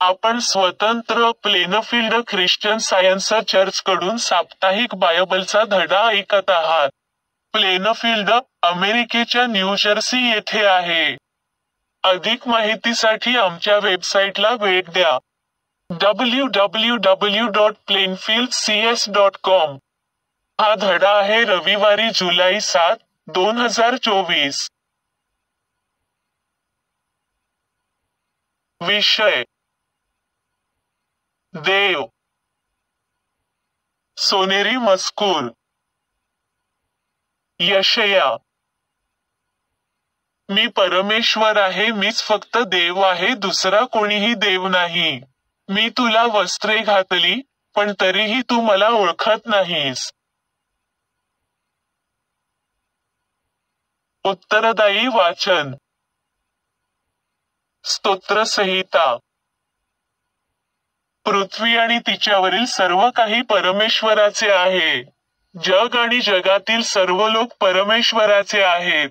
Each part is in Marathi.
आपण स्वतंत्र प्लेनफील्ड ख्रिश्चन सायन्स चर्च कडून साप्ताहिक बायबलचा धडा ऐकत आहात. प्लेनफील्ड, अमेरिकेच्या न्यूजर्सी येथे आहे. अधिक माहितीसाठी आमच्या वेबसाईटला भेट द्या. www.plainfieldcs.com. हा धडा आहे रविवारी जुलै 7, 2024. विषय: देव. सोनेरी मजकूर. यशया. मी परमेश्वर आहे, मीच फक्त देव आहे, दुसरा कोणीही देव नाही. मी तुला वस्त्रे घातली, पण तरीही तू मला ओळखत नाहीस. उत्तरदायी वाचन. स्तोत्रसंहिता. पृथ्वी आणि तिच्यावरील सर्व काही परमेश्वराचे आहे. जग आणि जगातील सर्व लोक परमेश्वराचे आहेत.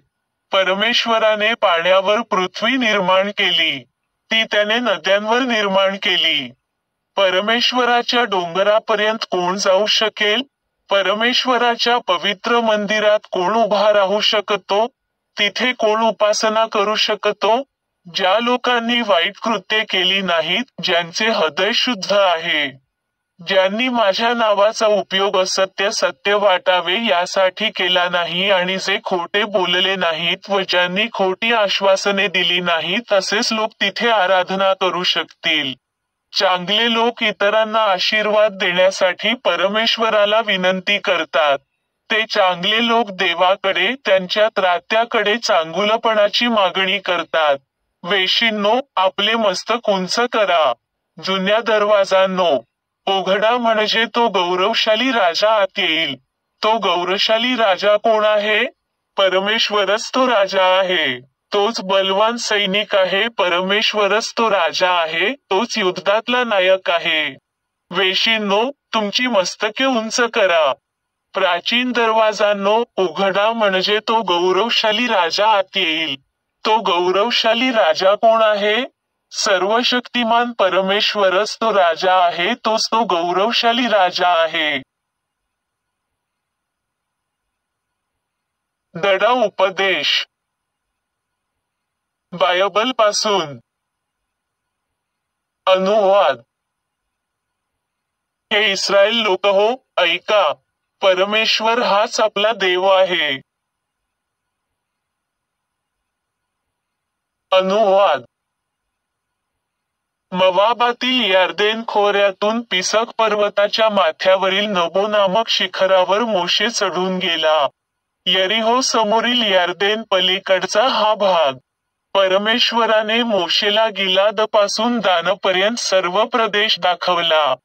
परमेश्वराने पाण्यावर पृथ्वी निर्माण केली. ती त्याने नद्यांवर निर्माण केली. परमेश्वराच्या डोंगरापर्यंत कोण जाऊ शकेल? परमेश्वराच्या पवित्र मंदिरात कोण उभा राहू शकतो? तिथे कोण उपासना करू शकतो? ज्या लोकांनी वाईट कृत्ये केली नाहीत, ज्यांचे हृदय शुद्ध आहे, ज्यांनी माझ्या नावाचा उपयोग असत्य सत्य वाटावे यासाठी केला नाही आणि जे खोटे बोलले नाहीत व ज्यांनी खोटी आश्वासने दिली नाहीत, असेच लोक तिथे आराधना करू शकतील. चांगले लोक इतरांना आशीर्वाद देण्यासाठी परमेश्वराला विनंती करतात. ते चांगले लोक देवाकडे, त्यांच्या त्रात्याकडे चांगुलपणाची मागणी करतात. वेशींनो, आपले मस्तक उंच करा. जुन्या दरवाजांनो, उघडा, म्हणजे तो गौरवशाली राजा आत येईल. तो गौरवशाली राजा कोण आहे? परमेश्वरच तो राजा आहे. तोच बलवान सैनिक आहे. परमेश्वरच तो राजा आहे. तोच युद्धातला नायक आहे. वेशींनो, तुमची मस्तके उंच करा. प्राचीन दरवाजांनो, उघडा, म्हणजे तो गौरवशाली राजा आत येईल. तो गौरवशाली राजा कोण आहे? सर्वशक्तिमान परमेश्वरच तो राजा आहे. तोच तो गौरवशाली राजा आहे. धडा उपदेश. बायबलपासून अनुवाद. हे इस्रायल लोक हो, ऐका. परमेश्वर हाच आपला देव आहे. अनुवाद. मवाबातील यार्देन खोऱ्यातून पिसक पर्वताच्या माथ्यावरील नबो नामक शिखरावर मोशे चढून गेला. यरीहो समोरील यार्देन पलीकडचा हा भाग. परमेश्वराने मोशेला गिलादपासून दानपर्यंत सर्व प्रदेश दाखवला.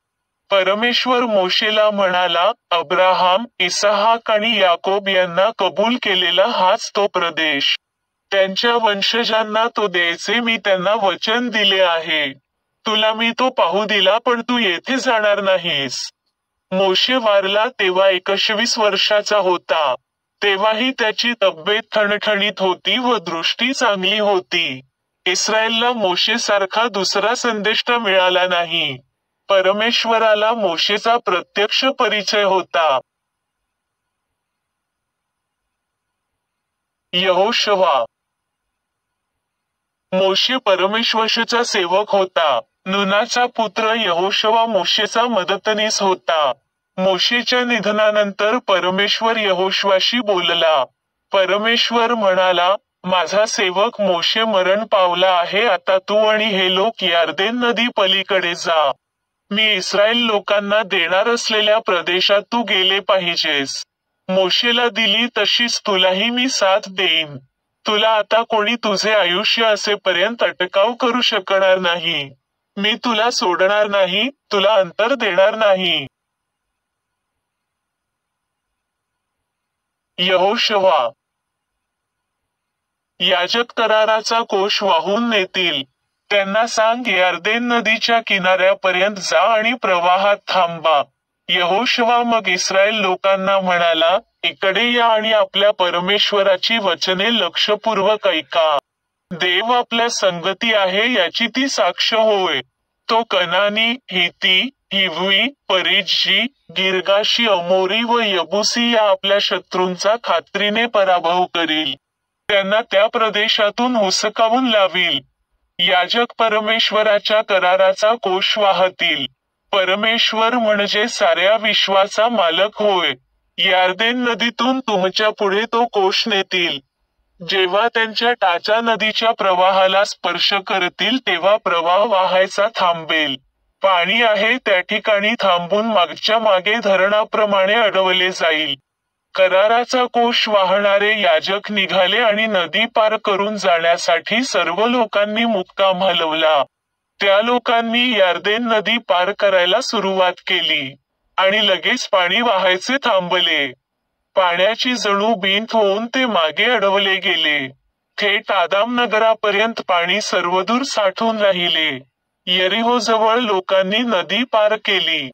परमेश्वर मोशेला म्हणाला, अब्राहाम, इसहाक आणि याकोब यांना कबूल केलेला हाच तो प्रदेश. त्यांच्या वंशजांना तो द्यायचे मी त्यांना वचन दिले आहे. तुला मी तो पाहू दिला, पण तू येथे जाणार नाहीस. मोशे वारला तेव्हा 21 वर्षाचा होता. तेव्हाही त्याची तब्येत ठणठणीत होती व दृष्टी चांगली होती. इस्रायलला मोशेसारखा दुसरा संदेष्टा मिळाला नाही. परमेश्वराला मोशेचा प्रत्यक्ष परिचय होता. यहोशवा. मोशे परमेश्वराचा सेवक होता. नूनाचा पुत्र यहोशवा मोशेचा मदतनीस होता. मोशेच्या निधनानंतर परमेश्वर यहोशवाशी बोलला. परमेश्वर म्हणाला, माझा सेवक मोशे मरण पावला आहे. आता तू आणि हे लोक यार्देन नदी पलीकडे जा. मी इस्रायल लोकांना देणार असलेल्या प्रदेशात तू गेले पाहिजेस. मोशेला दिली तशीच तुलाही मी साथ देईन. तुला आता कोणी तुझे आयुष्य असेपर्यंत अटकाव करू शकणार नाही. मी तुला सोडणार नाही, तुला अंतर देणार नाही. यहोशवा. याजक कराराचा कोश वाहून नेतील. त्यांना सांग, यार्देन नदीच्या किनाऱ्यापर्यंत जा आणि प्रवाहात थांबा. यहोशवा मग इस्रायल लोकांना म्हणाला, इकडे या आणि आपल्या परमेश्वराची वचने लक्षपूर्वक ऐका. देव आपल्या संगती आहे याची ती साक्ष होय. तो कनानी, हिती, हिव्वी, परिज्जी, गिर्गाशी, अमोरी व यबुसी या आपल्या शत्रूंचा खात्रीने पराभव करील. त्यांना त्या प्रदेशातून हुसकावून लावील. याजक परमेश्वराच्या कराराचा कोश वाहतील. परमेश्वर म्हणजे साऱ्या विश्वाचा मालक होय. यार्देन नदीतून तुमच्या पुढे तो कोश नेतील. जेव्हा त्यांच्या टाचा नदीच्या प्रवाहाला स्पर्श करतील तेव्हा प्रवाह वाहायचा थांबेल. पाणी आहे त्या ठिकाणी थांबून मागच्या मागे धरणाप्रमाणे अडवले जाईल. कराराचा कोश वाहणारे याजक निघाले आणि नदी पार करून जाण्यासाठी सर्व लोकांनी मुक्काम हलवला. त्या लोकांनी यार्देन नदी पार करायला सुरुवात केली आणि लगेच पाणी वाहायचे थांबले. पाण्याची जणू भिंत होऊन ते मागे अडवले गेले. थेट आदाम नगरापर्यंत पाणी सर्वदूर साठून राहिले. यरीहोजवळ लोकांनी नदी पार केली.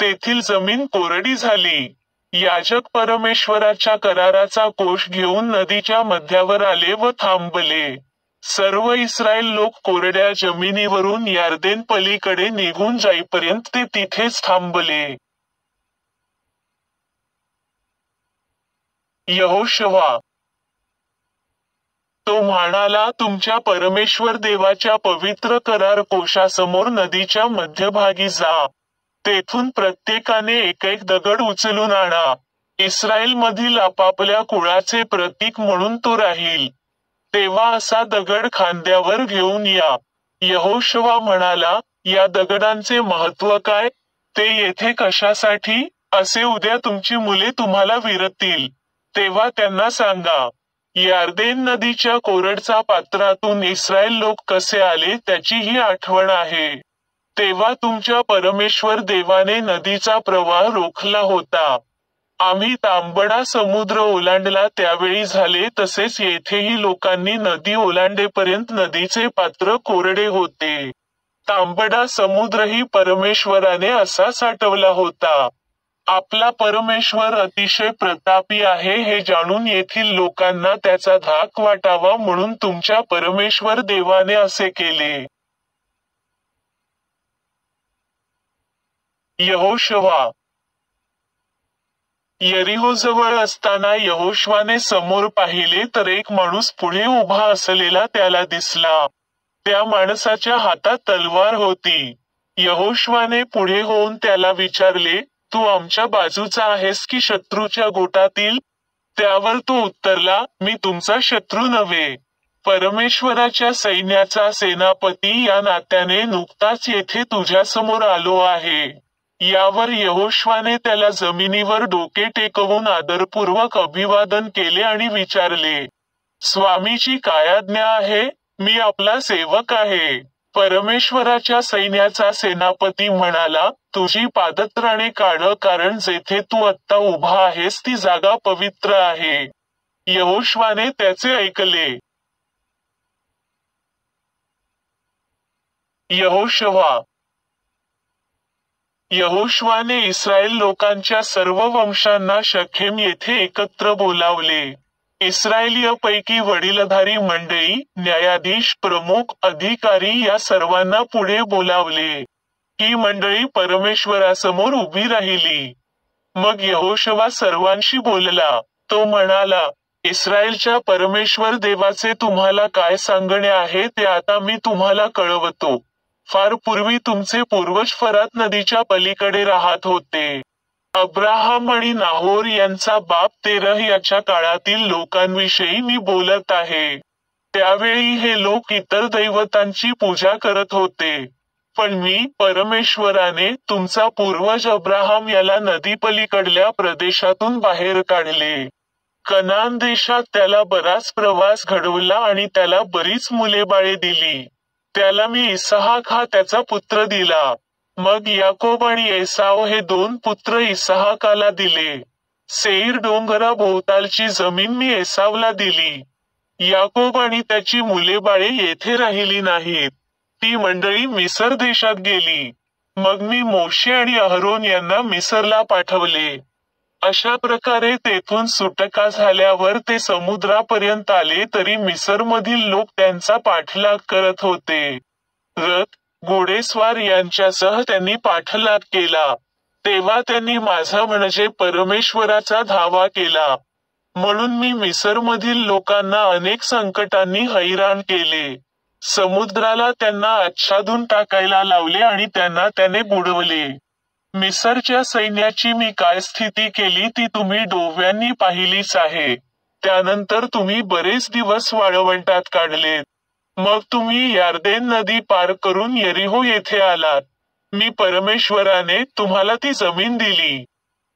तेथील जमीन कोरडी झाली. याजक परमेश्वराच्या कराराचा कोश घेऊन नदीच्या मध्यावर आले व थांबले. सर्व इस्रायल लोक कोरड्या जमिनीवरून यार्देन पलीकडे निघून जाईपर्यंत ते तिथेच थांबले. यहोशुवा. तो म्हणाला, तुमच्या परमेश्वर देवाच्या पवित्र करार कोशासमोर नदीच्या मध्यभागी जा. तेथून प्रत्येकाने एक दगड उचलून आणा. इस्रायल मधील आपापल्या कुळाचे प्रतीक म्हणून तो राहील. तेव्हा असा दगड खांद्यावर घेऊन या. यहोशुवा म्हणाला, या दगडांचे महत्त्व काय? ते येथे कशासाठी? असे उद्या तुमची मुले तुम्हाला विरतील. तेव्हा त्यांना सांगा. यार्देन नदीच्या कोरडचा पात्रातून इस्रायल लोक कसे आले त्याची ही आठवण आहे. तेव्हा तुमच्या परमेश्वर देवाने नदीचा प्रवाह रोखला होता. आम्ही तांबडा समुद्र ओलांडला त्यावेळी झाले तसेच येथेही लोकांनी नदी ओलांडेपर्यंत नदीचे पात्र कोरडे होते. तांबडा समुद्रही परमेश्वराने असा साठवला होता. आपला परमेश्वर अतिशय प्रतापी आहे हे जाणून येथील लोकांना त्याचा धाक वाटावा म्हणून तुमच्या परमेश्वर देवाने असे केले. यहोशुवा. यरीहोजवळ असताना यहोशुवाने समोर पाहिले तर एक माणूस पुढे उभा असलेला त्याला दिसला. त्या माणसाच्या हातात तलवार होती. यहोशुवाने पुढे होऊन त्याला विचारले, तू आमच्या बाजूचा आहेस की शत्रूच्या गोटातील? त्यावर तो उत्तरला, मी तुमचा शत्रू नव्हे, परमेश्वराच्या सैन्याचा सेनापती या नात्याने नुकताच येथे तुझ्यासमोर आलो आहे. यावर यहोशुवाने त्याला जमिनीवर डोके टेकवून आदरपूर्वक अभिवादन केले आणि विचारले, स्वामीची काय आज्ञा आहे? मी आपला सेवक आहे. परमेश्वराच्या सैन्याचा सेनापती म्हणाला, तुझी पादत्राणे काढ कारण जेथे तू आत्ता उभा आहेस ती जागा पवित्र आहे. यहोशुवाने त्याचे ऐकले. यहोशुवा. यहोशुवाने इस्रायल लोकांच्या सर्व वंशांना शखेम येथे एकत्र बोलावले. इस्रायलीयपैकी वडीलधारी मंडळी, न्यायाधीश, प्रमुख, अधिकारी या सर्वांना पुढे बोलावले. ही मंडळी परमेश्वरासमोर उभी राहिली. मग यहोशुवा सर्वांशी बोलला. तो म्हणाला, इस्रायलच्या परमेश्वर देवाचे तुम्हाला काय सांगणे आहे ते आता मी तुम्हाला कळवतो. फार पूर्वी तुमचे पूर्वज फरात नदीच्या पलीकडे राहत होते. अब्राहम आणि नाहोर यांचा बाप तेरह याच्या काळातील लोकांविषयी मी बोलत आहे. त्यावेळी हे लोक इतर दैवतांची पूजा करत होते. पण मी, परमेश्वराने, तुमचा पूर्वज अब्राहम याला नदीपलीकडल्या प्रदेशातून बाहेर काढले. कनान देशात त्याला बराच प्रवास घडवला आणि त्याला बरीच मुलेबाळे दिली. त्याला मी इसहाक हा त्याचा पुत्र दिला. मग याकोब आणि एसाव हे दोन पुत्र इसहाकाला दिले. सेईर डोंगराभोवतालची जमीन मी एसावला दिली. याकोब आणि त्याची मुलेबाळे येथे राहिली नाहीत. ती मंडळी मिसर देशात गेली. मग मी मोशे आणि अहरोन यांना मिसरला पाठवले. अशा प्रकारे तेथून सुटका झाल्यावर ते समुद्रापर्यंत आले तरी मिसरमधील लोक त्यांचा पाठलाग करत होते. रथ, घोडेस्वार यांच्यासह त्यांनी पाठलाग केला. तेव्हा त्यांनी माझा म्हणजे परमेश्वराचा धावा केला. म्हणून मी मिसरमधील लोकांना अनेक संकटांनी हैराण केले. समुद्राला त्यांना आच्छादून टाकायला लावले आणि त्यांना त्याने बुडवले. मिसरच्या सैन्याची मी काय स्थिती केली ती तुम्ही डोळ्यांनी पाहिलीच आहे. त्यानंतर तुम्ही बरेच दिवस वाळवंटात काढलेत. मग तुम्ही यार्देन नदी पार करून यरीहो येथे आलात. मी परमेश्वराने तुम्हाला ती जमीन दिली.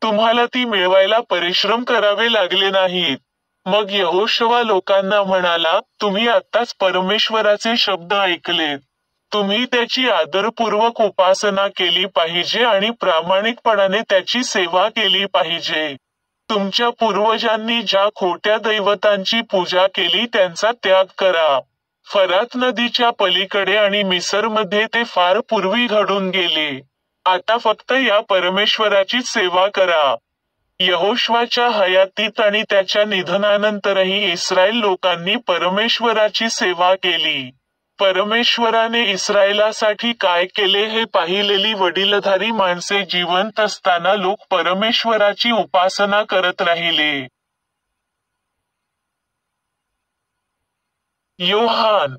तुम्हाला ती मिळवायला परिश्रम करावे लागले नाहीत. मग यहोशुवा लोकांना म्हणाला, तुम्ही आत्ताच परमेश्वराचे शब्द ऐकलेत. तुम्ही त्याची आदरपूर्वक उपासना केली पाहिजे आणि प्रामाणिकपणाने त्याची सेवा केली पाहिजे. तुमच्या पूर्वजांनी ज्या खोट्या दैवतांची पूजा केली त्यांचा त्याग करा. फरात नदीच्या पलीकडे आणि मिसरमध्ये ते फार पूर्वी घडून गेले. आता फक्त या परमेश्वराची सेवा करा. यहोशुवाच्या हयातीत आणि त्याच्या निधनानंतरही इस्रायल लोकांनी परमेश्वराची सेवा केली. परमेश्वराने इस्रायलासाठी काय केले हे पाहिलेली वडीलधारी माणसे जिवंत असताना लोक परमेश्वराची उपासना करत राहिले. योहान.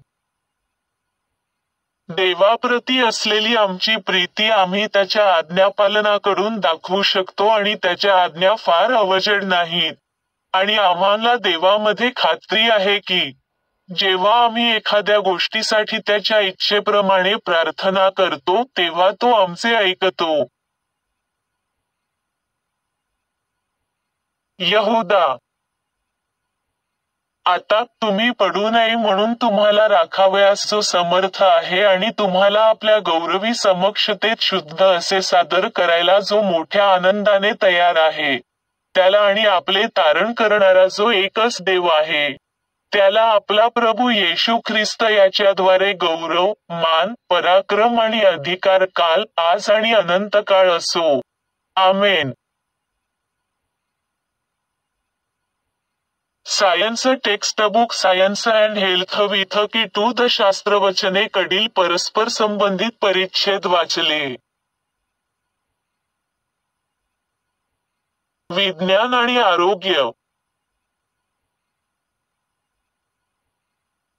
देवाप्रती असलेली आमची प्रीती आम्ही त्याच्या आज्ञापालनाकडून दाखवू शकतो आणि त्याच्या आज्ञा फार अवजड नाहीत. आणि आम्हाला देवामध्ये खात्री आहे की जेव्हा आम्ही एखाद्या गोष्टीसाठी त्याच्या इच्छेप्रमाणे प्रार्थना करतो तेव्हा तो आमचे ऐकतो. यहूदा. आता तुम्ही पडू नये म्हणून तुम्हाला राखावयास जो समर्थ आहे आणि तुम्हाला आपल्या गौरवी समक्षतेत शुद्ध असे सादर करायला जो मोठ्या आनंदाने तयार आहे, त्याला आणि आपले तारण करणारा जो एकच देव आहे, त्याला आपला प्रभू येशू ख्रिस्त याच्याद्वारे गौरव, मान, पराक्रम आणि अधिकार काल, आज आणि अनंत काळ असो. Amen. Science textbook science and health with key to the शास्त्रवचने कडील परस्पर संबंधित परिच्छेद वाचले. विज्ञान आणि आरोग्य.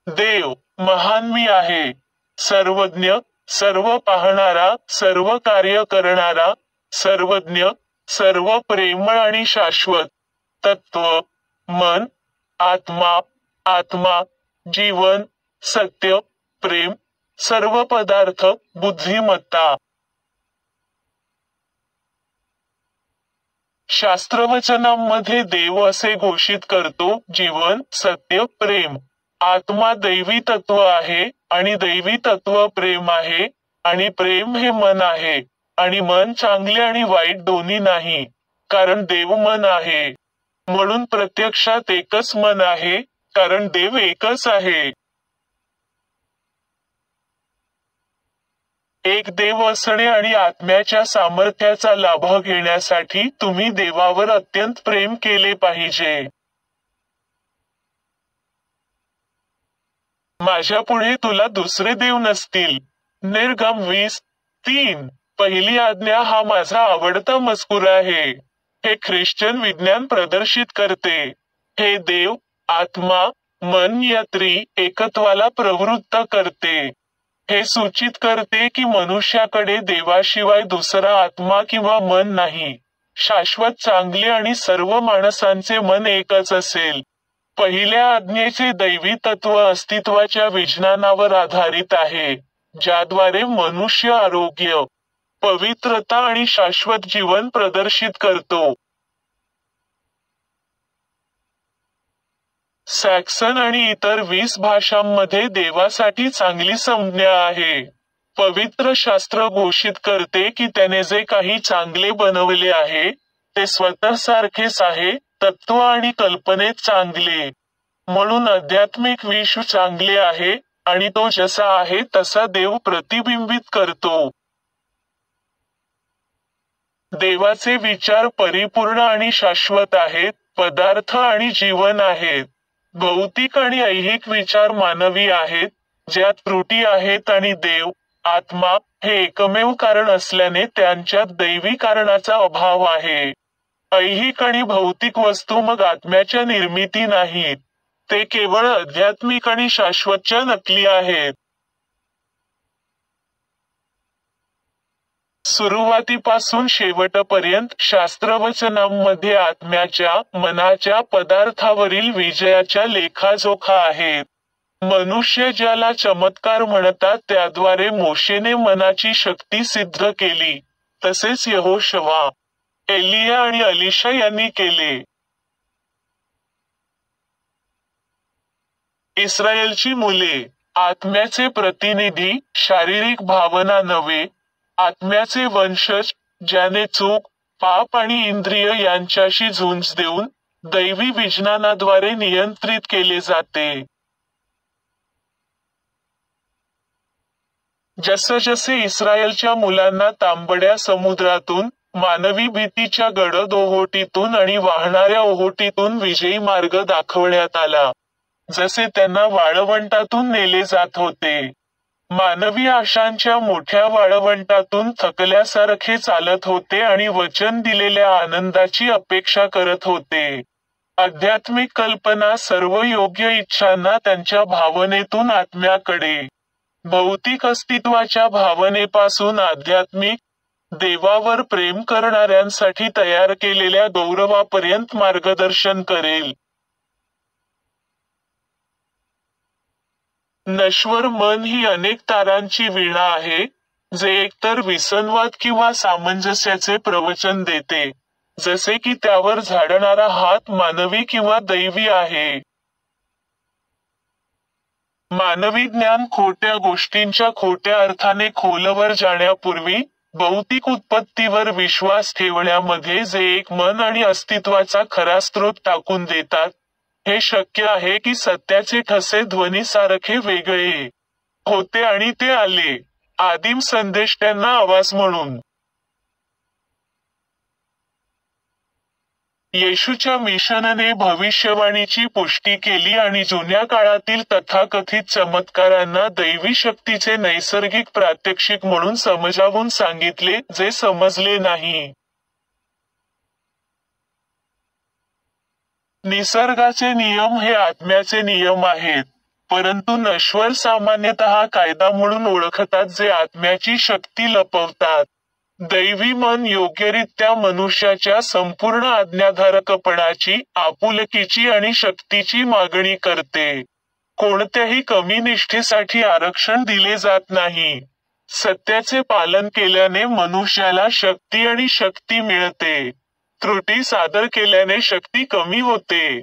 देव महान मी आहे, सर्वज्ञ, सर्व पाहणारा, सर्व कार्य करणारा, सर्वज्ञ, सर्व प्रेमळ आणि शाश्वत, तत्व, मन, आत्मा, जीवन, सत्य, प्रेम, सर्व पदार्थ, बुद्धिमत्ता. शास्त्रवचनांमध्ये देव असे घोषित करतो, जीवन, सत्य, प्रेम. आत्मा दैवी तत्व आहे आणि दैवी तत्व प्रेम आहे आणि प्रेम हे मन आहे आणि मन चांगले आणि वाईट दोन्ही नाही, कारण देव मन आहे. म्हणून प्रत्यक्षात एकच मन आहे, कारण देव एकच आहे. एक देव असणे आणि आत्म्याच्या सामर्थ्याचा लाभ घेण्यासाठी तुम्ही देवावर अत्यंत प्रेम केले पाहिजे. माझ्या पुढे तुला दुसरे देव नसतील. निर्गम 20:3. पहिली आज्ञा हा माझा आवडता मजकूर आहे. हे ख्रिश्चन विज्ञान प्रदर्शित करते. हे देव, आत्मा, मन या एकत्वाला प्रवृत्त करते. हे सूचित करते की मनुष्याकडे देवाशिवाय दुसरा आत्मा किंवा मन नाही. शाश्वत चांगले आणि सर्व माणसांचे मन एकच असेल. पहिल्या आज्ञेचे दैवी तत्व अस्तित्वाच्या विज्ञानावर आधारित आहे, ज्याद्वारे मनुष्य आरोग्य, पवित्रता आणि शाश्वत जीवन प्रदर्शित करतो. सॅक्सन आणि इतर 20 भाषांमध्ये देवासाठी चांगली संज्ञा आहे. पवित्र शास्त्र घोषित करते की त्याने जे काही चांगले बनवले आहे ते स्वतः सारखेच आहे, तत्व आणि कल्पनेत चांगले. म्हणून आध्यात्मिक विश्व चांगले आहे आणि तो जसा आहे तसा देव प्रतिबिंबित करतो. देवाचे विचार परिपूर्ण आणि शाश्वत आहेत, पदार्थ आणि जीवन आहेत. भौतिक आणि ऐहिक विचार मानवी आहेत, ज्यात त्रुटी आहेत आणि देव, आत्मा हे एकमेव कारण असल्याने त्यांच्यात दैवी कारणाचा अभाव आहे. ऐहिक आणि भौतिक वस्तू मग आत्म्याच्या निर्मिती नाहीत. ते केवळ आध्यात्मिक आणि शाश्वतच्या नकली आहेत. सुरुवातीपासून शेवटपर्यंत शास्त्रवचनांमध्ये आत्म्याच्या, मनाच्या पदार्थावरील विजयाच्या लेखाजोखा आहेत. मनुष्य ज्याला चमत्कार म्हणतात त्याद्वारे मोशेने मनाची शक्ती सिद्ध केली, तसेच यहोशवा, एलिया आणि अलिशा यांनी केले. इस्रायेलची मुले, आत्म्याचे प्रतिनिधी, शारीरिक भावना नव्हे, आत्म्याचे वंशज, ज्याने चूक, पाप आणि इंद्रिय यांच्याशी झुंज देऊन दैवी विज्ञानाद्वारे नियंत्रित केले जाते. जसजसे इस्रायलच्या मुलांना तांबड्या समुद्रातून, मानवी भीतीच्या गडद ओहोटीतून आणि वाहणाऱ्या ओहोटीतून विजयी मार्ग दाखवण्यात आला, जसे त्यांना वाळवंटातून नेले जात होते. मानवी आशांच्या मोठ्या वाळवंटातून थकल्यासारखे चालत होते आणि वचन दिलेल्या आनंदाची अपेक्षा करत होते. आध्यात्मिक कल्पना सर्व योग्य इच्छांना त्यांच्या भावनेतून आत्म्याकडे, भौतिक अस्तित्वाच्या भावनेपासून आध्यात्मिक, देवावर प्रेम करणाऱ्यांसाठी तयार केलेल्या गौरवापर्यंत मार्गदर्शन करेल. नश्वर मन ही अनेक तारांची वीणा आहे, जे एकतर विसंवाद किंवा सामंजस्याचे प्रवचन देते, जसे की त्यावर झाडणारा हात मानवी किंवा दैवी आहे. मानवी ज्ञान खोट्या गोष्टींच्या खोट्या अर्थाने खोलवर जाण्यापूर्वी, भौतिक उत्पत्तीवर विश्वास ठेवण्यामध्ये जे एक मन आणि अस्तित्वाचा खरा स्रोत टाकून देतात, हे शक्य आहे की सत्याचे ठसे ध्वनीसारखे वेगळे होते आणि ते आले. आदिम संदेश त्यांना आवाज म्हणून. येशूच्या मिशनने भविष्यवाणीची पुष्टी केली आणि जुन्या काळातील तथाकथित चमत्कारांना दैवी शक्तीचे नैसर्गिक प्रात्यक्षिक म्हणून समजावून सांगितले, जे समजले नाही. निसर्गाचे नियम हे आत्म्याचे नियम आहेत, परंतु नश्वर सामान्यतः कायदा म्हणून ओळखतात जे आत्म्याची शक्ती लपवतात. दैवी मन योग्यरित्या मनुष्याच्या संपूर्ण आज्ञाधारकपणाची, आपुलकीची आणि शक्तीची मागणी करते. कोणत्याही कमी निष्ठेसाठी आरक्षण दिले जात नाही. सत्याचे पालन केल्याने मनुष्याला शक्ती आणि शक्ती मिळते. त्रुटी सादर केल्याने शक्ती कमी होते.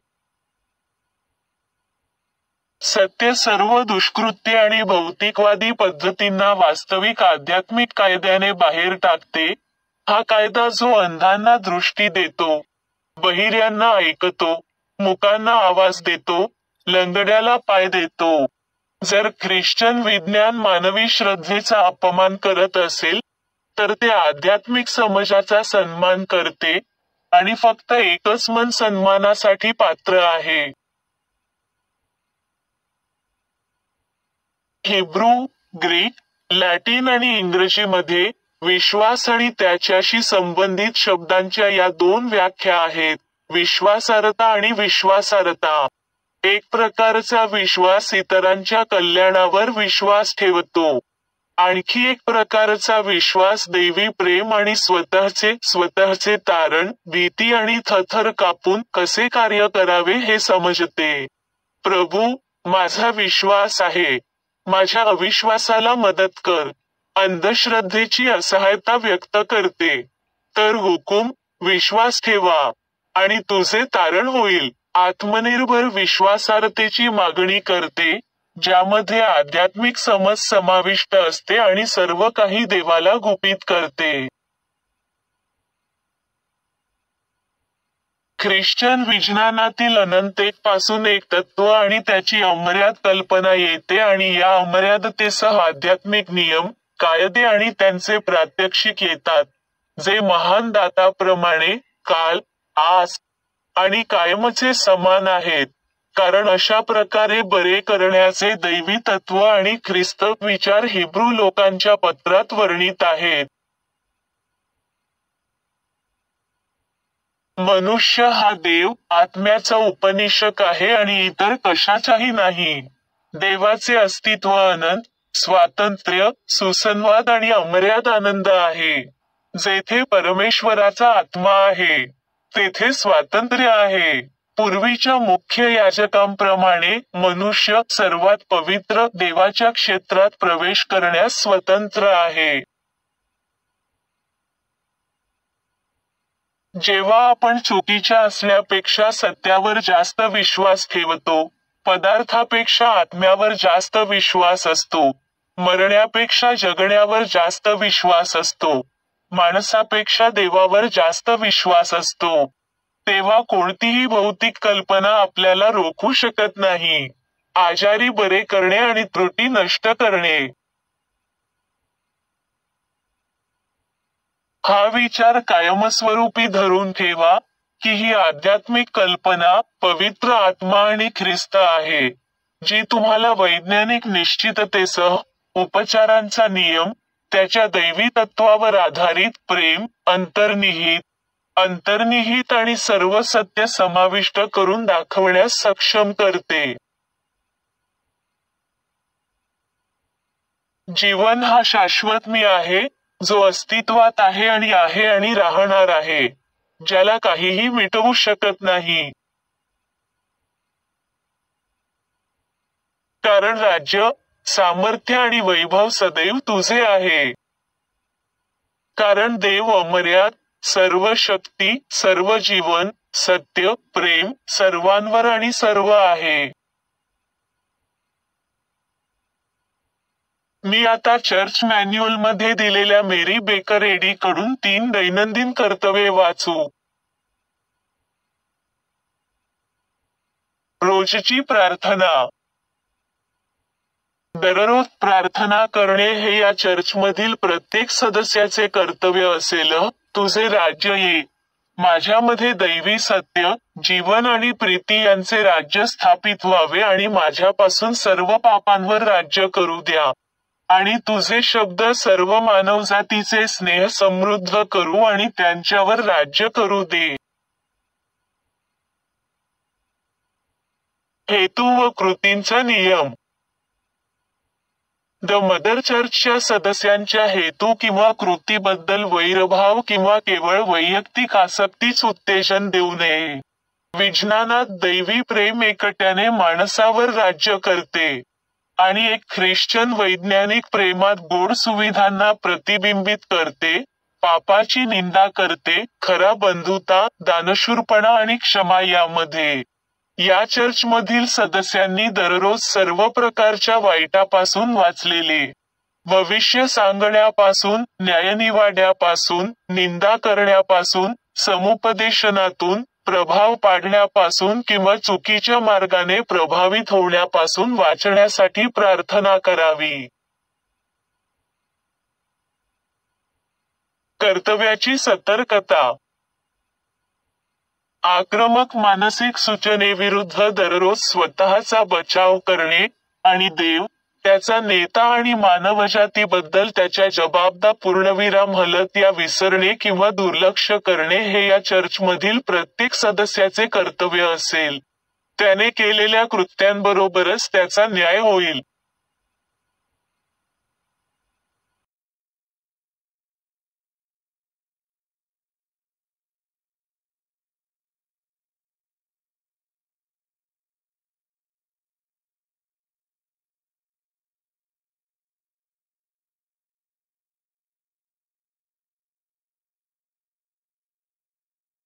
सत्य सर्व दुष्कृत्य आणि भौतिकवादी पद्धतींना वास्तविक आध्यात्मिक कायद्याने बाहेर टाकते. हा कायदा जो अंधांना दृष्टी देतो, बहिऱ्यांना ऐकतो, मुकांना आवाज देतो, लंगड्याला पाय देतो. जर ख्रिश्चन विज्ञान मानवी श्रद्धेचा अपमान करत असेल, तर ते आध्यात्मिक समाजाचा सन्मान करते, आणि फक्त एकच मन सन्मानासाठी पात्र आहे. हिब्रू, ग्रीक, लॅटिन आणि इंग्रजीमध्ये विश्वास आणि त्याच्याशी संबंधित शब्दांच्या या दोन व्याख्या आहेत: विश्वासार्हता आणि विश्वासार्हता. एक प्रकारचा विश्वास इतरांच्या कल्याणावर विश्वास ठेवतो. आणखी एक प्रकारचा विश्वास दैवी प्रेम आणि स्वतःचे तारण, भीती आणि थरथर कापून कसे कार्य करावे हे समजते. प्रभू, माझा विश्वास आहे, माझ्या अविश्वासाला मदत कर. अंधश्रद्धेची असहायता व्यक्त करते. तर हुकूम, विश्वास ठेवा, आणि तुझे तारण होईल. आत्मनिर्भर विश्वासार्हतेची मागणी करते, ज्यामध्ये आध्यात्मिक समज समाविष्ट असते आणि सर्व काही देवाला गुपित करते. ख्रिश्चन विज्ञानातील अनंतेपासून एक तत्व आणि त्याची अमर्याद कल्पना येते आणि या अमर्यादतेसह आध्यात्मिक नियम, कायदे आणि त्यांचे प्रात्यक्षिक येतात, जे महान दाताप्रमाणे काल, आज आणि कायमचे समान आहेत. कारण अशा प्रकारे बरे करण्याचे दैवी तत्व आणि ख्रिस्त विचार हिब्रू लोकांच्या पत्रात वर्णित आहेत. मनुष्य हा देव, आत्म्याचा उपनिषक आहे आणि इतर कशाचाही नाही. देवाचे अस्तित्व अनंत, स्वातंत्र्य, सुसंवाद आणि अमर्याद आनंद आहे. जेथे परमेश्वराचा आत्मा आहे, तेथे स्वातंत्र्य आहे. पूर्वीच्या मुख्य याजकांप्रमाणे मनुष्य सर्वात पवित्र देवाच्या क्षेत्रात प्रवेश करण्यास स्वतंत्र आहे. जेव्हा आपण चुकीच्या असण्यापेक्षा सत्यावर जास्त विश्वास ठेवतो, पदार्थापेक्षा आत्म्यावर जास्त विश्वास असतो, मरण्यापेक्षा जगण्यावर जास्त विश्वास असतो, माणसापेक्षा देवावर जास्त विश्वास असतो, तेव्हा कोणतीही भौतिक कल्पना आपल्याला रोखू शकत नाही. आजारी बरे करणे आणि त्रुटी नष्ट करणे. हा विचार कायमस्वरूपी धरून ठेवा, की ही आध्यात्मिक कल्पना, पवित्र आत्मा आणि ख्रिस्त आहे, जी तुम्हाला वैज्ञानिक निश्चिततेसह, उपचारांचा नियम, त्याच्या दैवी तत्वावर आधारित प्रेम, अंतर्निहित आणि सर्व सत्य समाविष्ट करून दाखवण्यास सक्षम करते. जीवन हा शाश्वत मी आहे, जो अस्तित्वात आहे आणि राहणार आहे, ज्याला काहीही मिटवू शकत नाही. कारण राज्य, सामर्थ्य आणि वैभव सदैव तुझे आहे. कारण देव अमर्याद, सर्व शक्ती, सर्व जीवन, सत्य, प्रेम, सर्वांवर आणि सर्व आहे. मी आता चर्च मॅन्युअलमध्ये दिलेल्या मेरी बेकर एडी कडून 3 दैनंदिन कर्तव्ये वाचू. रोजची प्रार्थना. दररोज प्रार्थना करणे हे या चर्चमधील प्रत्येक सदस्याचे कर्तव्य असेल. तुझे राज्य ये. माझ्यामध्ये दैवी सत्य, जीवन आणि प्रीती यांचे राज्य स्थापित व्हावे आणि माझ्यापासून सर्व पापांवर राज्य करू द्या. आणि तुझे शब्द सर्व मानवजातीचे स्नेह समृद्ध करू आणि त्यांच्यावर राज्य करू दे. हेतू व कृतींचा नियम. द मदर चर्चच्या सदस्यांच्या हेतू किंवा कृतीबद्दल वैरभाव किंवा केवळ वैयक्तिक आसक्तीच उत्तेजन देऊ नये. विज्ञानात दैवी प्रेम एकट्याने माणसावर राज्य करते. आणि एक ख्रिश्चन वैज्ञानिक प्रेमात गोड सुविधांना प्रतिबिंबित करते, पापाची निंदा करते, खरा बंधुता, दानशूरपणा आणि क्षमा यामध्ये. या चर्चमधील सदस्यांनी दररोज सर्व प्रकारच्या वाईटापासून वाचलेले. भविष्य सांगण्यापासून, न्यायनिवाड्यापासून, निंदा करण्यापासून, समुपदेशनातून, प्रभाव पाडण्यापासून किंवा चुकीच्या मार्गाने प्रभावित होण्यापासून वाचण्यासाठी प्रार्थना करावी. कर्तव्याची सतर्कता. आक्रमक मानसिक सूचनेविरुद्ध दररोज स्वतःचा बचाव करणे आणि देव, त्याचा नेता आणि मानवजातीबद्दल त्याच्या जबाबदार पूर्णविराम हलत या विसरणे किंवा दुर्लक्ष करणे हे या चर्चमधील प्रत्येक सदस्याचे कर्तव्य असेल. त्याने केलेल्या कृत्यांबरोबरच त्याचा न्याय होईल.